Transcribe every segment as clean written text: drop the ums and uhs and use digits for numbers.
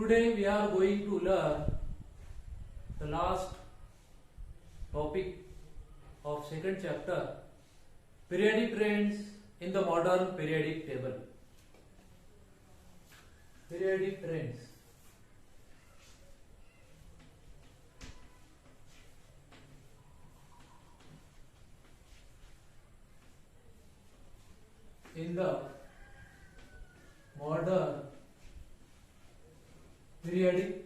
Today we are going to learn the last topic of second chapter, periodic trends in the modern periodic table. Periodic trends. In the modern periodic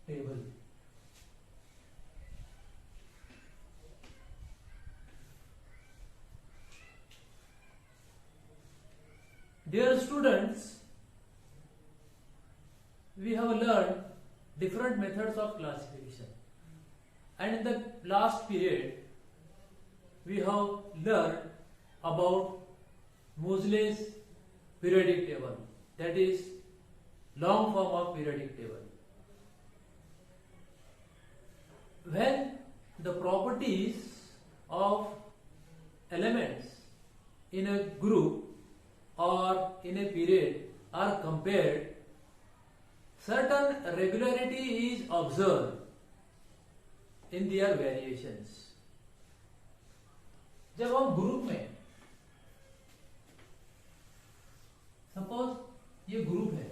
table. Dear students, we have learned different methods of classification, and in the last period we have learned about Moseley's periodic table, that is long form of periodic table. When the properties of elements in a group or in a period are compared, certain regularity is observed in their variations. जब हम group में, suppose ये group है,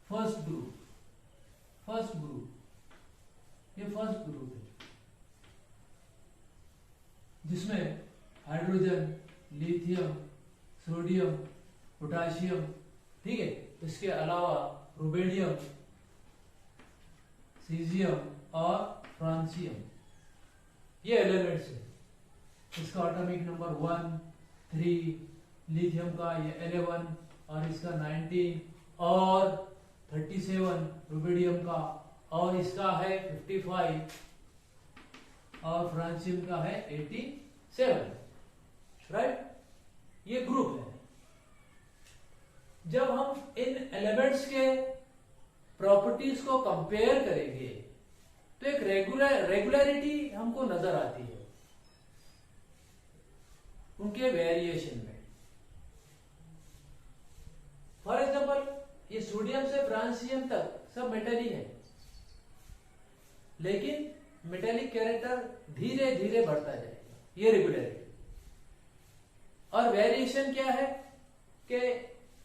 first group, ये first group है जिसमें hydrogen, lithium, sodium, potassium, ठीक है, इसके अलावा रुबेडियम, सीजियम और फ्रांसियम, ये एलिमेंट्स है. इसका एटॉमिक नंबर 1, 3, लिथियम का ये 11 और इसका 19 और 37 रुबेडियम का, और इसका है 55 और फ्रांसियम का है 87. राइट, ये ग्रुप है. जब हम इन एलिमेंट्स के प्रॉपर्टीज को कंपेयर करेंगे तो एक रेगुलरिटी हमको नजर आती है उनके वेरिएशन में. फॉर एग्जांपल, ये सोडियम से फ्रांसियम तक सब मेटल है, लेकिन मेटेलिक कैरेक्टर धीरे धीरे बढ़ता जाएगा, ये रेगुलरिटी. और वेरिएशन क्या है कि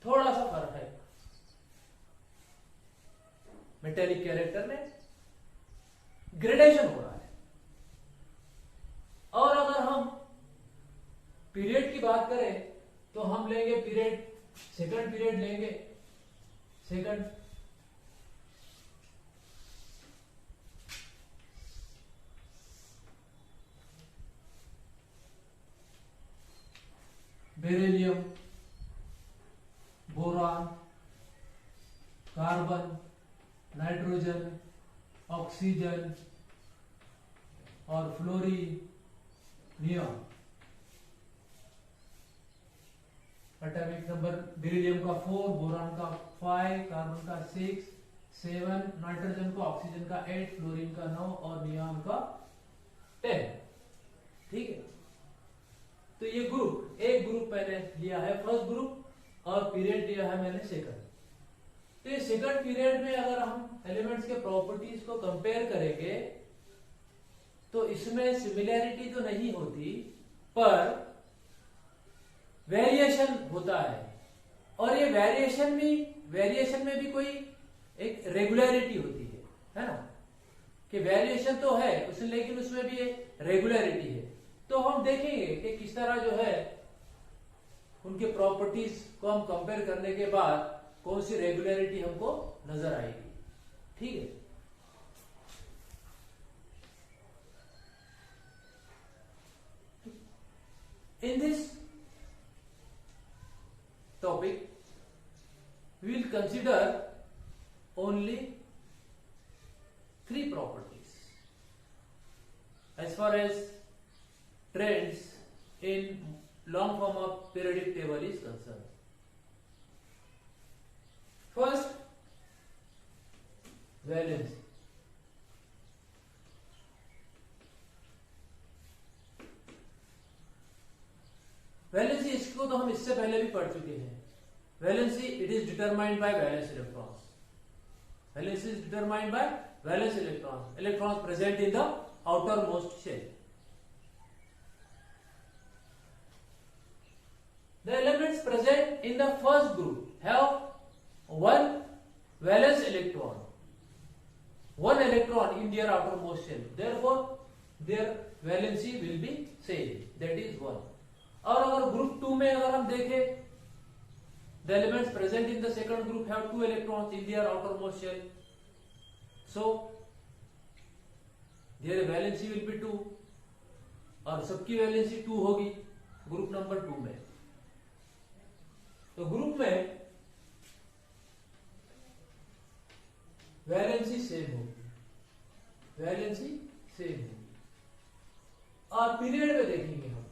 थोड़ा सा फर्क है मेटेलिक कैरेक्टर में, ग्रेडेशन हो रहा है. और अगर हम पीरियड की बात करें तो हम लेंगे पीरियड, सेकंड पीरियड लेंगे, second, beryllium, boron, carbon, nitrogen, oxygen और फ्लोरीनियम. एटॉमिक नंबर बेरिलियम का 4, बोरान का 5, कार्बन का 6, 7, नाइट्रोजन का, ऑक्सीजन का 8, फ्लोरीन का 9 और नियॉन का 10. ठीक है, तो ये ग्रुप, एक ग्रुप मैंने लिया है फर्स्ट ग्रुप और पीरियड लिया है मैंने सेकंड. तो ये सेकंड पीरियड में अगर हम एलिमेंट्स के प्रॉपर्टीज को कंपेयर करेंगे तो इसमें सिमिलैरिटी तो नहीं होती, पर वेरिएशन होता है. और ये वेरिएशन में भी कोई एक रेगुलरिटी होती है ना, कि वेरिएशन तो है उसमें, लेकिन उसमें भी एक रेगुलरिटी है. तो हम देखेंगे कि किस तरह जो है उनके प्रॉपर्टीज को हम कंपेयर करने के बाद कौन सी रेगुलरिटी हमको नजर आएगी. ठीक है, in this topic we will consider only 3 properties as far as trends in long form of periodic table is concerned. First, valency. Valency, इसको तो हम इससे पहले भी पढ़ चुके हैं. Valency, it is determined by valence electrons. Valence is determined by valence electrons. Electrons present in the outermost shell. The elements present in the first group have one valence electron, one electron in their outermost shell. Therefore, their valency will be same. That is 1. और अगर group 2 में अगर हम देखें, the elements present in the second group have 2 electrons in their outermost shell. So, their valency will be 2. और सबकी valency 2 होगी group number 2 में. तो ग्रुप में वैलेंसी सेम होगी, वैलेंसी सेम होगी. और पीरियड में देखेंगे हम,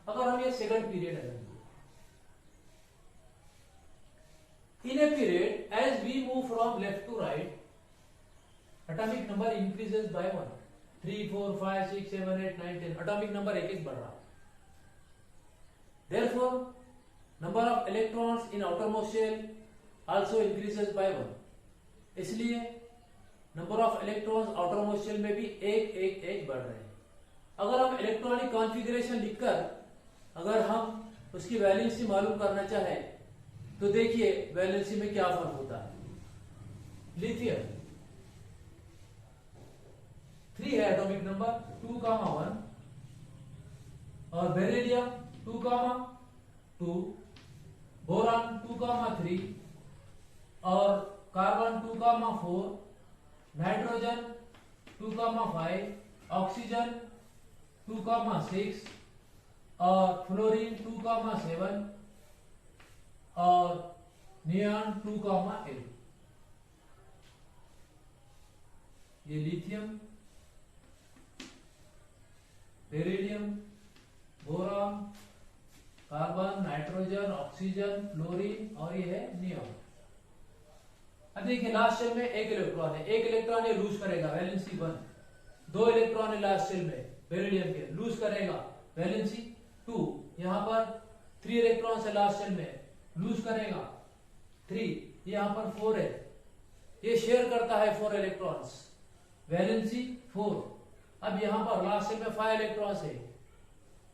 अगर हम ये सेकंड पीरियड लेंगे, in a period as we move from left to right, atomic number increases by 1. 3, 4, 5, 6, 7, 8, 9, 10. Atomic number एक एक बढ़ रहा है. Therefore, number of electrons in outermost shell also increases by 1. इसलिए number of electrons outermost shell में भी एक एक एक बढ़ रहे हैं. अगर हम इलेक्ट्रॉनिक कॉन्फ़िगरेशन लिखकर अगर हम उसकी वैलेंसी मालूम करना चाहें, तो देखिए वैलेंसी में क्या फर्क होता है. लिथियम 3 है एटॉमिक नंबर 2,1 और बेरिलियम 2,2, बोरान 2,3 और कार्बन 2,4, नाइट्रोजन 2,5, ऑक्सीजन 2,6 और फ्लोरीन 2,7 और नियॉन 2,8. ये lithium, beryllium, boron, carbon, nitrogen, oxygen, fluorine और ये है नियॉन. अब देखिए लास्ट शेल में एक इलेक्ट्रॉन है, एक इलेक्ट्रॉन ये लूज करेगा, वैलेंसी 1. 2 इलेक्ट्रॉन है लास्ट शेल में बेरिलियम के, लूज करेगा, वैलेंसी 2. यहां पर 3 इलेक्ट्रॉन है लास्ट शेल में, लूज करेगा 3. यहां पर 4 है, ये शेयर करता है 4 इलेक्ट्रॉन्स, वैलेंसी 4. अब यहां पर लास्ट शेल में 5 इलेक्ट्रॉन्स है.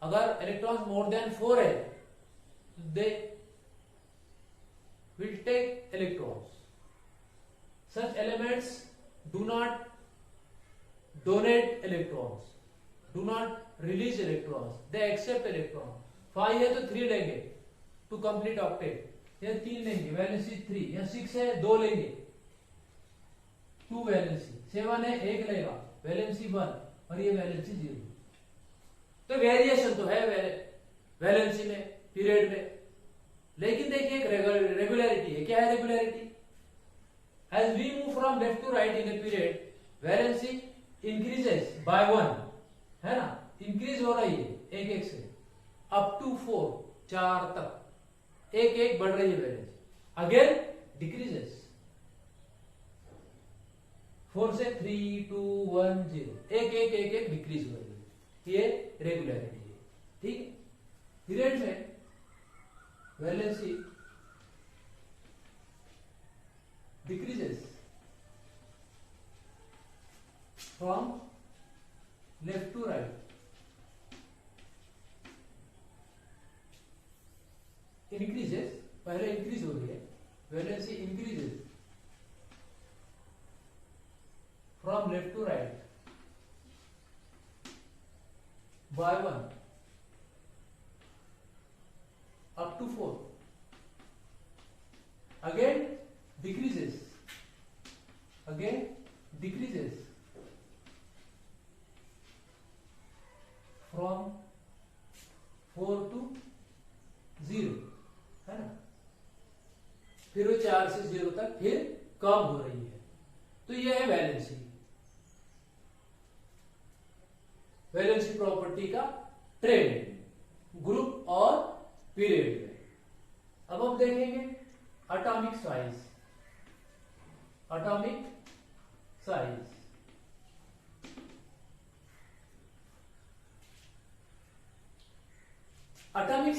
अगर इलेक्ट्रॉन्स मोर देन 4 है, they will take electrons. Such elements do not donate electrons, do not release electrons, they accept electron. 5 है तो 3 लेंगे to complete octet, या 3 लेंगे, वैलेंसी 3. या 6 है 2 लेंगे, 2 वैलेंसी. 7 है 1 लेगा, वैलेंसी 1 और ये वैलेंसी 0. तो वेरिएशन तो है वैलेंसी में, पीरियड में, लेकिन देखिए एक रेगुलरिटी है. क्या है regularity? As we move from left to right in a period, valency increases by 1, है ना, इंक्रीज हो रही है एक एक से अप टू 4 तक, एक एक बढ़ रही है वैलेंसी. अगेन डिक्रीजेस 4 से 3, 2, 1, 0, एक एक डिक्रीज हो रही है. ये रेगुलरिटी है. ठीक है. पीरियड में valency decreases from left to right, increases, पहले इंक्रीज हो रही है, valency increases from left to right by 1 up to 4. Again decreases, again decreases from 4 to 0, है ना. फिर वो 4 से 0 तक फिर कम हो रही है. तो ये है वैलेंसी, वैलेंसी प्रॉपर्टी का ट्रेंड ग्रुप और पीरियड में. अब हम देखेंगे atomic size. atomic size.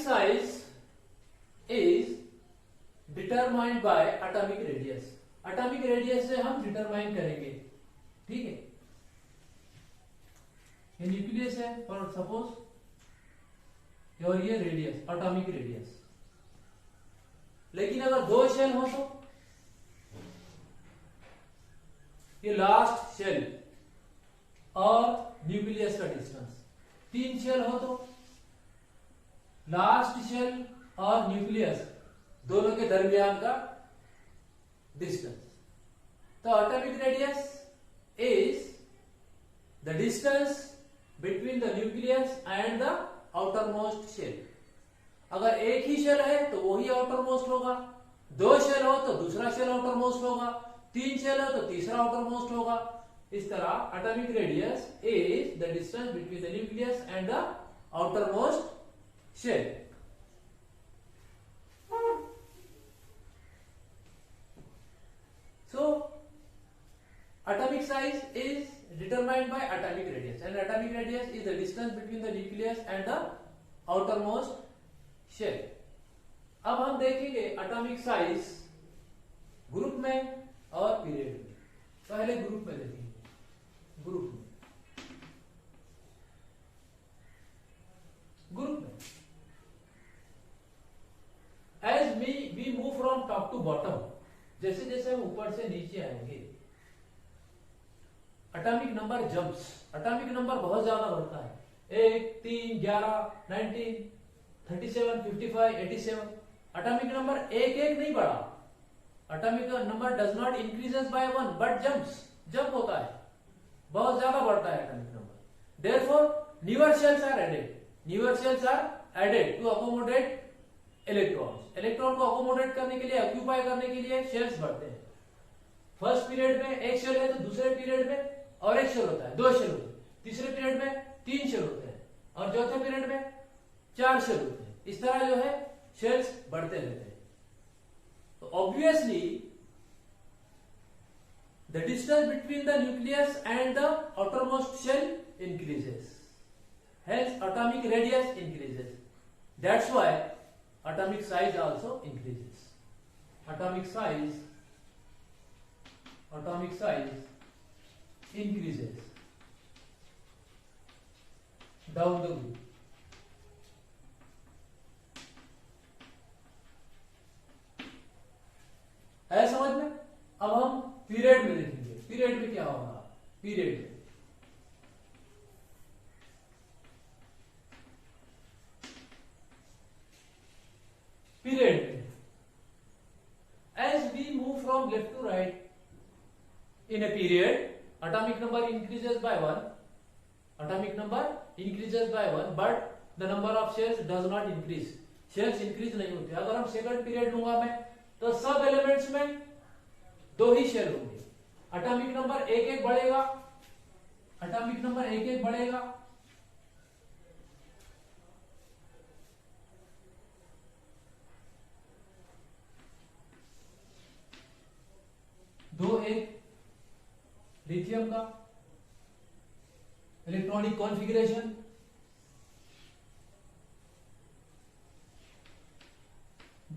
size is determined by atomic radius. atomic radius से हम डिटरमाइन करेंगे, ठीक है। ये न्यूक्लियस है फॉर सपोज, और ये रेडियस, एटॉमिक रेडियस। लेकिन अगर दो शेल हो तो ये लास्ट शेल और न्यूक्लियस का डिस्टेंस, तीन शेल हो तो लास्ट शेल और न्यूक्लियस दोनों के दरमियान का डिस्टेंस। तो atomic radius is the distance between the nucleus and the outer most shell. अगर एक ही शेल है तो वही आउटर मोस्ट होगा, दो शेल हो तो दूसरा शेल आउटर मोस्ट होगा, तीन शेल हो तो तीसरा आउटर मोस्ट होगा। इस तरह atomic radius is the distance between the nucleus and the outer most shell. So atomic size is determined by atomic radius, and atomic radius is the distance between the nucleus and the outermost shell. अब हम देखेंगे atomic size group में और period में। पहले group में देखेंगे, group में as we move from top to bottom, जैसे जैसे हम ऊपर से नीचे आएंगे atomic number jumps, atomic number बहुत ज्यादा बढ़ता है, 1, 3, 11, 19, 37, 55, 87। एटॉमिक नंबर एक एक नहीं बढ़ा, atomic number does not increases by 1 but jump होता है, बहुत ज्यादा बढ़ता है atomic number. Therefore newer shells are added to accommodate electrons. Electron को अकोमोडेट करने के लिए, ऑक्यूपाई करने के लिए शेल्स बढ़ते हैं। फर्स्ट पीरियड में एक शेल है तो दूसरे पीरियड में और एक शेल होता है, दो शेल होते हैं, तीसरे पीरियड में 3 शेल होते हैं और चौथे पीरियड में 4 शेल होते हैं। इस तरह जो है शेल्स बढ़ते रहते हैं। तो obviously the distance between the nucleus and the outermost shell increases, hence atomic radius increases. That's why atomic size also increases. Atomic size increases down the group. है समझ में? अब हम पीरियड में देखेंगे, पीरियड में क्या होगा। पीरियड में as we move from left to right in a period, atomic number increases by 1, but the number of shells does not increase, shells increase नहीं होते। अगर हम सेकंड पीरियड लूंगा मैं तो सब एलिमेंट्स में 2 ही शेल होंगे, एटॉमिक नंबर एक एक बढ़ेगा, दो एक लिथियम का इलेक्ट्रॉनिक कॉन्फ़िगरेशन,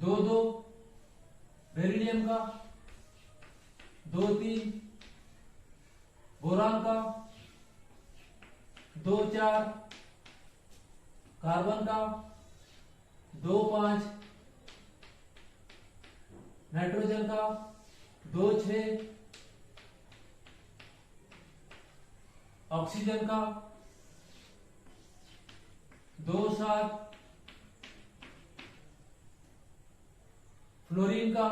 2 बेरिलियम का, 2-3 बोरान का, 2-4 कार्बन का, 2-5 नाइट्रोजन का, 2-6 ऑक्सीजन का, 2-7 फ्लोरीन का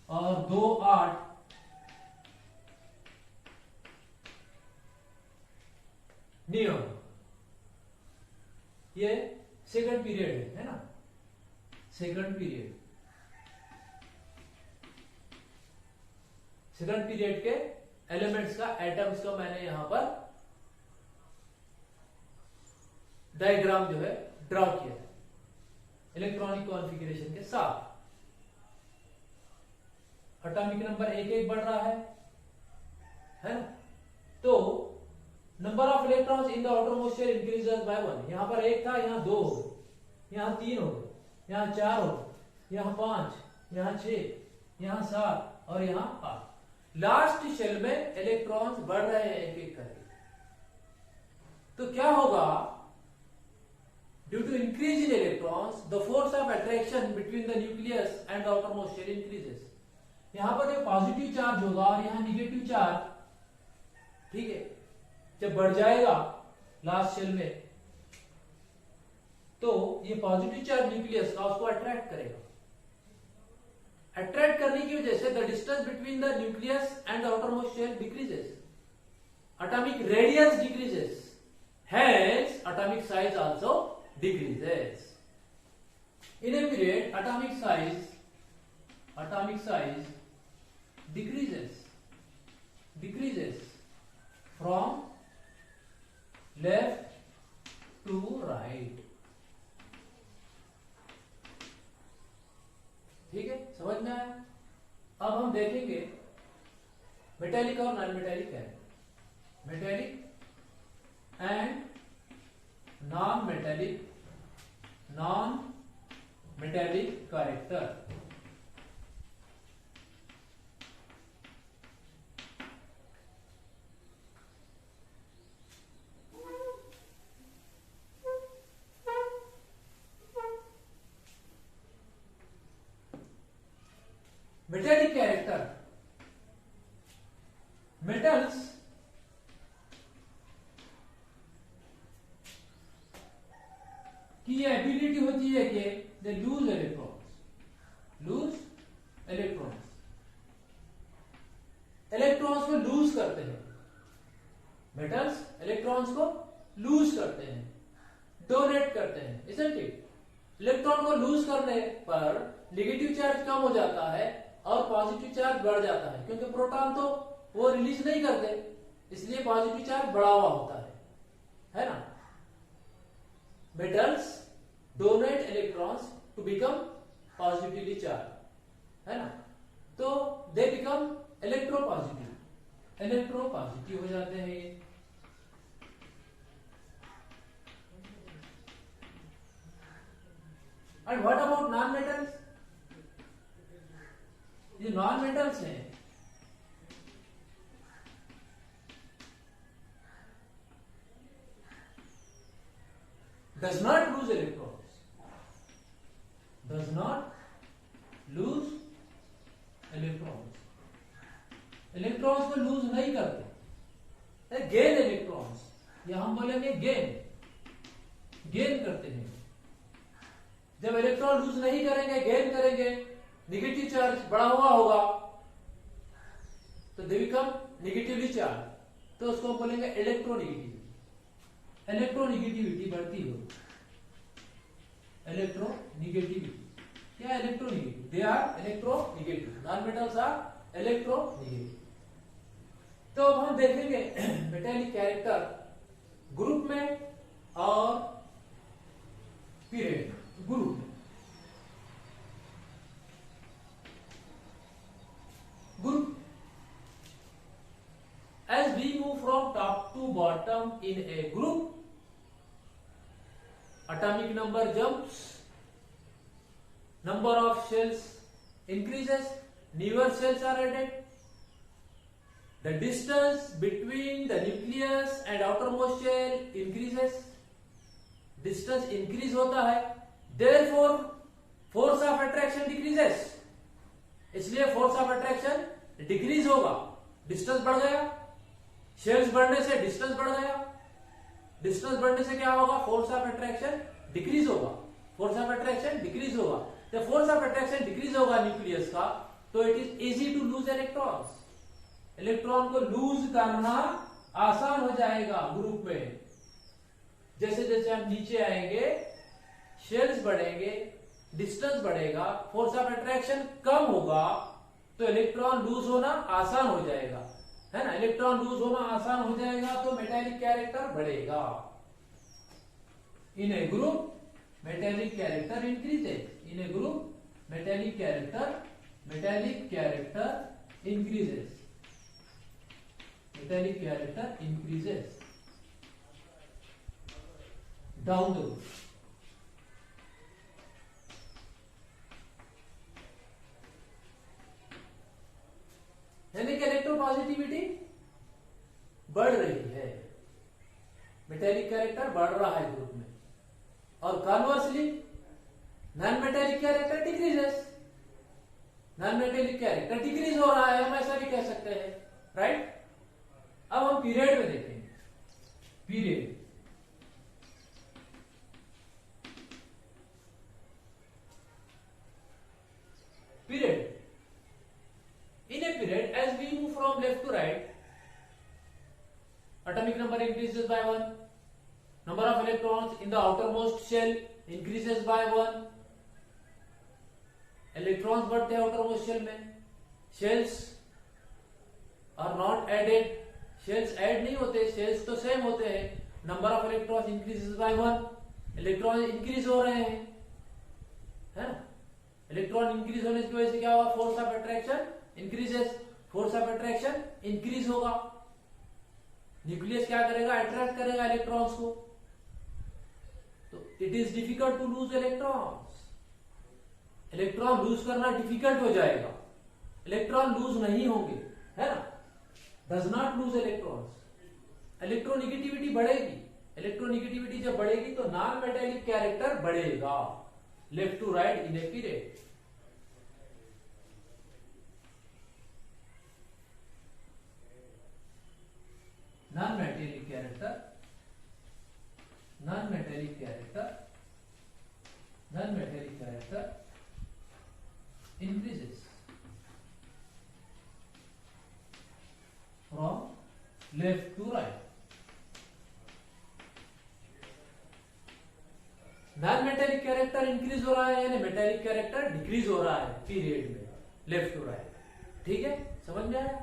और 2-8 नियोन। ये सेकंड पीरियड है ना, सेकंड पीरियड के एलिमेंट्स का, एटम्स का मैंने यहां पर डायग्राम जो है ड्रॉ किया है इलेक्ट्रॉनिक कॉन्फ़िगरेशन के साथ। एटॉमिक नंबर एक एक बढ़ रहा है ना, तो number of electrons in the outermost shell increases by 1। यहां पर एक था, यहां 2 हो गए, यहाँ 3 हो गए, यहाँ 4 हो गए, यहाँ 5, यहाँ 6, यहाँ 7 और यहाँ 8। लास्ट शेल में इलेक्ट्रॉन्स बढ़ रहे हैं एक एक करके। तो क्या होगा, due to increase in electrons the force of attraction between the nucleus and the outermost shell increases. यहां पर एक पॉजिटिव चार्ज होगा और यहाँ निगेटिव चार्ज, ठीक है, जब बढ़ जाएगा लास्ट शेल में तो ये पॉजिटिव चार्ज न्यूक्लियस का उसको अट्रैक्ट करेगा। अट्रैक्ट करने की वजह से the distance between the nucleus and the outermost shell decreases, atomic radius decreases, hence atomic size also decreases. In a period atomic size decreases from left to right. ठीक है, समझ में आया? अब हम देखेंगे मेटेलिक और नॉन मेटेलिक है, metallic and non metallic character. Metallic character, metals की ये एबिलिटी होती है कि दे लूज इलेक्ट्रॉन्स को लूज करते हैं। मेटल्स इलेक्ट्रॉन्स को लूज करते हैं, डोनेट करते हैं, इजंट इट? इलेक्ट्रॉन को लूज करने पर नेगेटिव चार्ज कम हो जाता है और पॉजिटिव चार्ज बढ़ जाता है, क्योंकि प्रोटॉन तो वो रिलीज नहीं करते, इसलिए पॉजिटिव चार्ज बढ़ा हुआ होता है ना? Metals donate electrons to become positively charged, है ना? तो they become electropositive हो जाते हैं ये। And what about non-metals? ये non-metals हैं, does not lose electrons, electrons को लूज नहीं करते, गेन इलेक्ट्रॉन्स, या हम बोलेंगे गेन करते हैं। जब इलेक्ट्रॉन लूज नहीं करेंगे, गेन करेंगे, नेगेटिव चार्ज बढ़ा हुआ होगा तो दे बिकम नेगेटिवली चार्ज, तो उसको हम बोलेंगे इलेक्ट्रोनिगेटिविटी बढ़ती हो। इलेक्ट्रोनिगेटिविटी क्या? Electronegative, they are electronegative, non metals are electronegative. तो अब हम देखेंगे मेटेलिक कैरेक्टर ग्रुप में और पीरियड ग्रुप में। Group, as we move from top to bottom in a group, atomic number jumps, number of shells increases, newer shells are added, the distance between the nucleus and outermost shell increases, distance increase होता है, therefore force of attraction decreases, इसलिए force of attraction decrease होगा, distance बढ़ गया, shells बढ़ने से distance बढ़ गया, डिस्टेंस बढ़ने से क्या होगा? फोर्स ऑफ अट्रैक्शन डिक्रीज होगा, फोर्स ऑफ अट्रैक्शन डिक्रीज होगा। जब फोर्स ऑफ अट्रैक्शन डिक्रीज होगा न्यूक्लियस का, तो it is easy to lose electrons, electron को लूज करना आसान हो जाएगा ग्रुप में। जैसे जैसे हम नीचे आएंगे, शेल्स बढ़ेंगे, डिस्टेंस बढ़ेगा, फोर्स ऑफ अट्रैक्शन कम होगा, तो इलेक्ट्रॉन लूज होना आसान हो जाएगा, है ना? इलेक्ट्रॉन लूज होना आसान हो जाएगा तो मेटेलिक कैरेक्टर बढ़ेगा। In a group metallic character increases, in a group metallic character increases, metallic character increases down the group. यानी कि इलेक्ट्रोपॉजिटिविटी बढ़ रही है, मेटेलिक कैरेक्टर बढ़ रहा है ग्रुप में, और conversely non metallic character decreases, non metallic character decrease हो रहा है, हम ऐसा भी कह सकते हैं, राइट। अब हम पीरियड में देखेंगे, period period. In a period, as we move from left to right, atomic number increases by 1, number of electrons in the outermost shell increases by 1, electrons बढ़ते हैं outermost shell में, shells are not added, shells add नहीं होते, shells तो same होते हैं, number of electrons increases by 1, electron increase हो रहे हैं, है ना। इलेक्ट्रॉन इंक्रीज होने की वजह से क्या होगा, force of attraction increases, force of attraction increase होगा, न्यूक्लियस क्या करेगा, अट्रैक्ट करेगा इलेक्ट्रॉन्स को, तो it is difficult to lose electrons, electron lose करना डिफिकल्ट हो जाएगा, इलेक्ट्रॉन लूज नहीं होंगे, है ना, does not lose electrons, electronegativity बढ़ेगी, इलेक्ट्रोनिगेटिविटी जब बढ़ेगी तो नॉन मेटेलिक कैरेक्टर बढ़ेगा, left to right in a period. non-metallic character, non-metallic character, non-metallic character increases from left to right. Non metallic character increase हो रहा है यानी मेटेलिक कैरेक्टर डिक्रीज हो रहा है पीरियड में, लेफ्ट टू राइट, ठीक है, समझ में आया।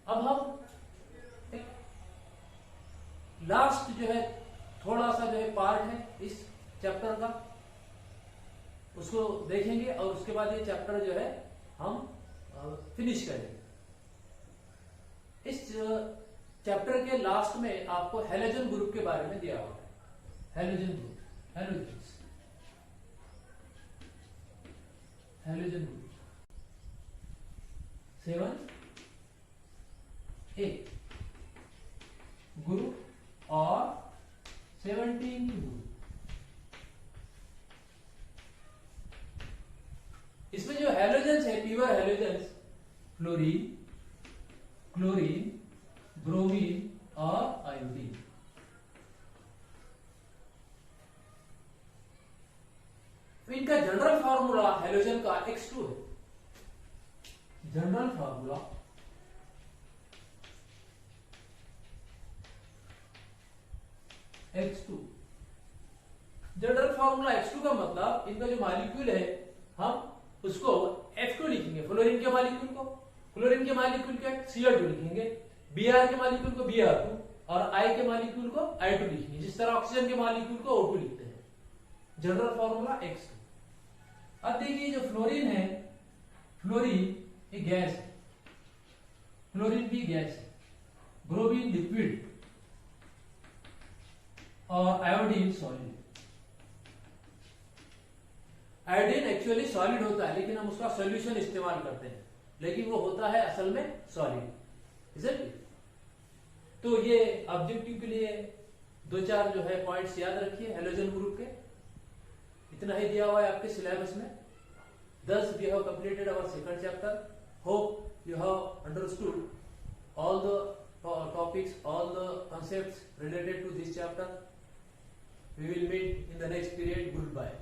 अब हम लास्ट जो है थोड़ा सा जो है पार्ट है इस चैप्टर का, उसको देखेंगे और उसके बाद ये चैप्टर जो है हम फिनिश करेंगे। इस चैप्टर के लास्ट में आपको हैलोजन ग्रुप के बारे में दिया हुआ है, halogen group, halogen group 7 group और 17 ग्रुप। इसमें जो हैलोजेंस है, pure halogens, fluorine, chlorine, bromine और आयोडीन। इनका जनरल फार्मूला हैलोजन का X2 है, general formula X2, general formula X2 का मतलब इनका जो मॉलिक्यूल है हम उसको F2 लिखेंगे, फ्लोरीन के मॉलिक्यूल को, क्लोरीन के मॉलिक्यूल को Cl2 लिखेंगे, Br के मॉलिक्यूल को Br2 और I के मॉलिक्यूल को I2 लिखेंगे, जिस तरह ऑक्सीजन के मॉलिक्यूल को O2 लिखते हैं, जनरल फार्मूला X2। अब देखिए जो फ्लोरीन है, फ्लोरीन एक गैस है, फ्लोरीन भी गैस है, ब्रोमीन लिक्विड और iodine solid. Iodine actually solid होता है लेकिन हम उसका सॉल्यूशन इस्तेमाल करते हैं, लेकिन वो होता है असल में सॉलिड, इजंट इट? तो ये ऑब्जेक्टिव के लिए 2-4 जो है पॉइंट्स याद रखिए हैलोजन ग्रुप के। इतना ही दिया हुआ है आपके सिलेबस में। Thus we have completed our second chapter. Hope you have understood all the topics, all the concepts related to this chapter. We will meet in the next period. Goodbye.